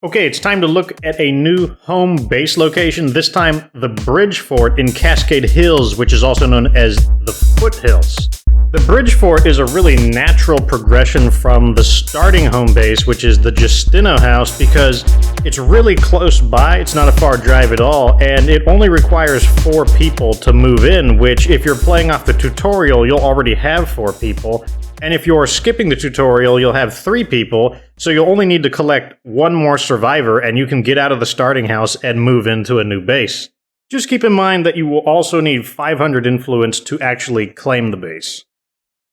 Okay, it's time to look at a new home base location, this time the Bridge Fort in Cascade Hills, which is also known as the Foothills. The Bridge Fort is a really natural progression from the starting home base, which is the Justino house, because it's really close by, it's not a far drive at all, and it only requires 4 people to move in, which if you're playing off the tutorial, you'll already have 4 people. And if you're skipping the tutorial, you'll have 3 people, so you'll only need to collect 1 more survivor and you can get out of the starting house and move into a new base. Just keep in mind that you will also need 500 influence to actually claim the base.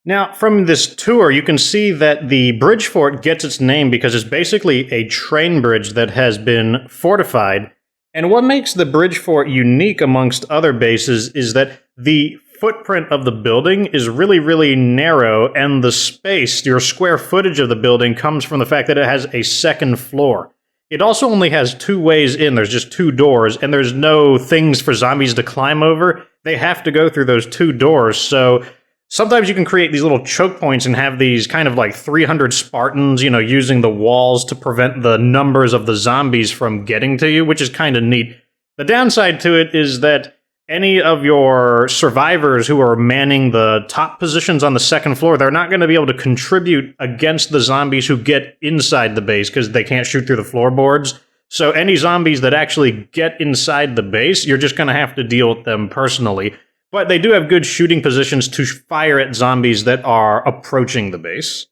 Now, from this tour, you can see that the Bridge Fort gets its name because it's basically a train bridge that has been fortified. And what makes the Bridge Fort unique amongst other bases is that the footprint of the building is really, really narrow, and the space, your square footage of the building, comes from the fact that it has a second floor. It also only has 2 ways in, there's just 2 doors, and there's no things for zombies to climb over. They have to go through those 2 doors, so sometimes you can create these little choke points and have these kind of like 300 Spartans, using the walls to prevent the numbers of the zombies from getting to you, which is kind of neat. The downside to it is that any of your survivors who are manning the top positions on the second floor, they're not going to be able to contribute against the zombies who get inside the base because they can't shoot through the floorboards. So any zombies that actually get inside the base, you're just going to have to deal with them personally. But they do have good shooting positions to fire at zombies that are approaching the base.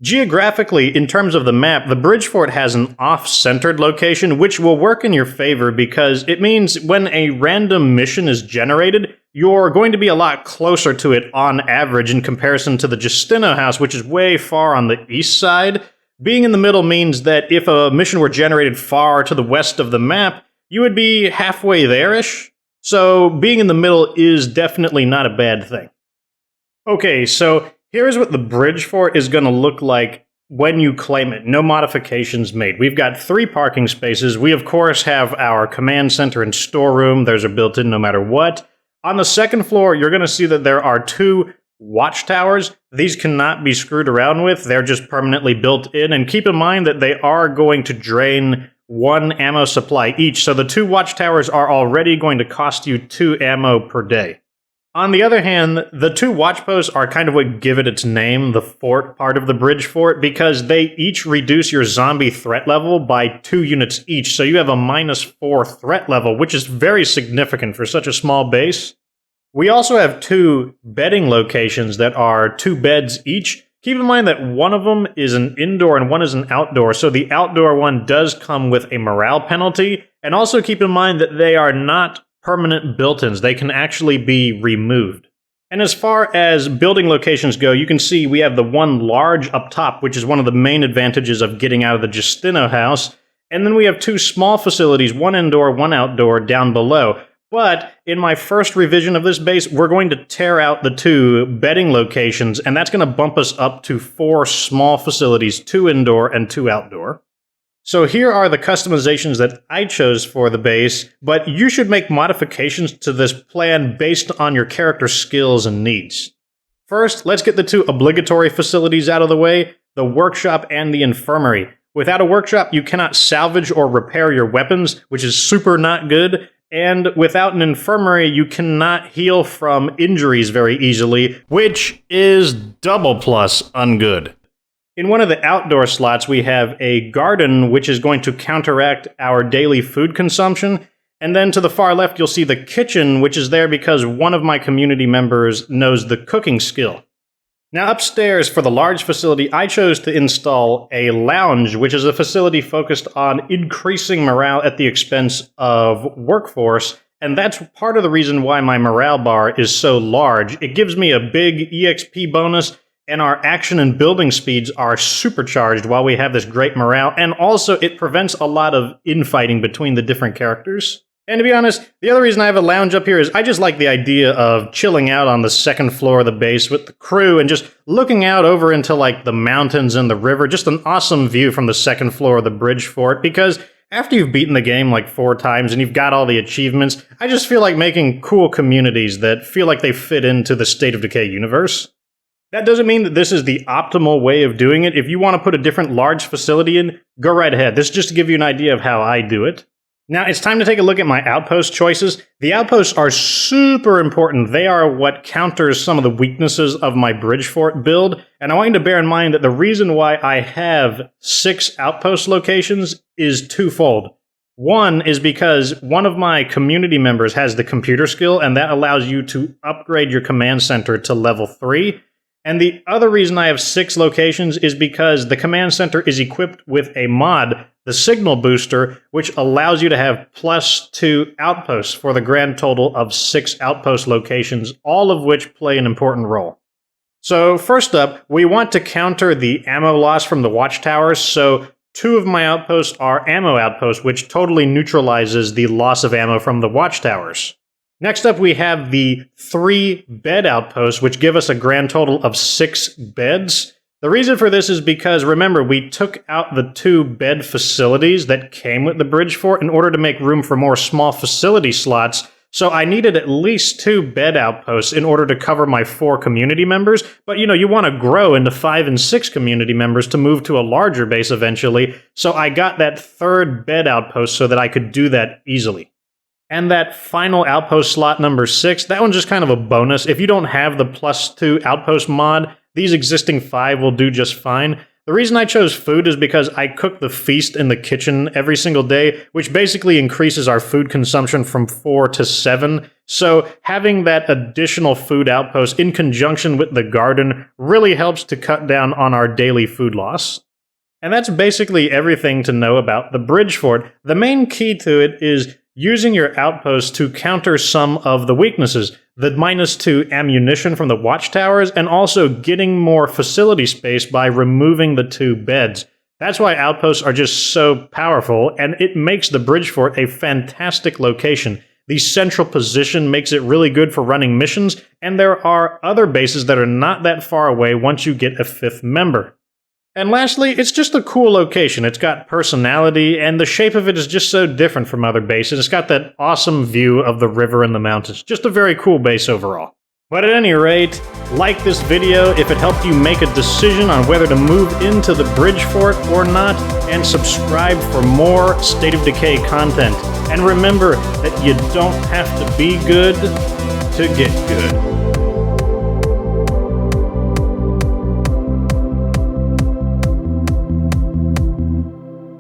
Geographically, in terms of the map, the Bridge Fort has an off-centered location, which will work in your favor because it means when a random mission is generated, you're going to be a lot closer to it on average in comparison to the Justino house, which is way far on the east side. Being in the middle means that if a mission were generated far to the west of the map, you would be halfway there-ish. So being in the middle is definitely not a bad thing. Okay, so here's what the Bridge Fort is going to look like when you claim it. No modifications made. We've got 3 parking spaces. We, of course, have our command center and storeroom. Those are built in no matter what. On the second floor, you're going to see that there are 2 watchtowers. These cannot be screwed around with. They're just permanently built in. And keep in mind that they are going to drain 1 ammo supply each. So the 2 watchtowers are already going to cost you 2 ammo per day. On the other hand, the 2 watch posts are kind of what give it its name, the fort part of the Bridge Fort, because they each reduce your zombie threat level by 2 units each, so you have a -4 threat level, which is very significant for such a small base. We also have 2 bedding locations that are 2 beds each. Keep in mind that one of them is an indoor and one is an outdoor, so the outdoor one does come with a morale penalty, and also keep in mind that they are not permanent built-ins. They can actually be removed. And as far as building locations go, you can see we have the one large up top, which is one of the main advantages of getting out of the Justino house, and then we have 2 small facilities, one indoor, one outdoor, down below. But in my first revision of this base, we're going to tear out the 2 bedding locations, and that's going to bump us up to 4 small facilities, 2 indoor and 2 outdoor. So here are the customizations that I chose for the base, but you should make modifications to this plan based on your character's skills and needs. First, let's get the 2 obligatory facilities out of the way, the workshop and the infirmary. Without a workshop, you cannot salvage or repair your weapons, which is super not good, and without an infirmary, you cannot heal from injuries very easily, which is double plus ungood. In one of the outdoor slots, we have a garden, which is going to counteract our daily food consumption. And then to the far left, you'll see the kitchen, which is there because one of my community members knows the cooking skill. Now upstairs, for the large facility, I chose to install a lounge, which is a facility focused on increasing morale at the expense of workforce. And that's part of the reason why my morale bar is so large. It gives me a big EXP bonus, and our action and building speeds are supercharged while we have this great morale, and also it prevents a lot of infighting between the different characters. And to be honest, the other reason I have a lounge up here is I just like the idea of chilling out on the second floor of the base with the crew and just looking out over into like the mountains and the river. Just an awesome view from the second floor of the Bridge Fort, because after you've beaten the game like 4 times and you've got all the achievements, I just feel like making cool communities that feel like they fit into the State of Decay universe. That doesn't mean that this is the optimal way of doing it. If you want to put a different large facility in, go right ahead. This is just to give you an idea of how I do it. Now, it's time to take a look at my outpost choices. The outposts are super important. They are what counters some of the weaknesses of my bridge fort build, and I want you to bear in mind that the reason why I have 6 outpost locations is twofold. One is because one of my community members has the computer skill, and that allows you to upgrade your command center to level 3. And the other reason I have 6 locations is because the command center is equipped with a mod, the Signal Booster, which allows you to have +2 outposts for the grand total of 6 outpost locations, all of which play an important role. So first up, we want to counter the ammo loss from the watchtowers, so 2 of my outposts are ammo outposts, which totally neutralizes the loss of ammo from the watchtowers. Next up, we have the 3 bed outposts, which give us a grand total of 6 beds. The reason for this is because, remember, we took out the 2 bed facilities that came with the bridge fort in order to make room for more small facility slots, so I needed at least 2 bed outposts in order to cover my 4 community members, but you want to grow into 5 and 6 community members to move to a larger base eventually, so I got that 3rd bed outpost so that I could do that easily. And that final outpost slot number 6, that one's just kind of a bonus. If you don't have the +2 outpost mod, these existing 5 will do just fine. The reason I chose food is because I cook the feast in the kitchen every single day, which basically increases our food consumption from 4 to 7. So having that additional food outpost in conjunction with the garden really helps to cut down on our daily food loss. And that's basically everything to know about the bridge fort. The main key to it is using your outposts to counter some of the weaknesses, the -2 ammunition from the watchtowers, and also getting more facility space by removing the 2 beds. That's why outposts are just so powerful, and it makes the bridge fort a fantastic location. The central position makes it really good for running missions, and there are other bases that are not that far away once you get a 5th member. And lastly, it's just a cool location. It's got personality, and the shape of it is just so different from other bases. It's got that awesome view of the river and the mountains. Just a very cool base overall. But at any rate, like this video if it helped you make a decision on whether to move into the bridge fort or not, and subscribe for more State of Decay content. And remember that you don't have to be good to get good.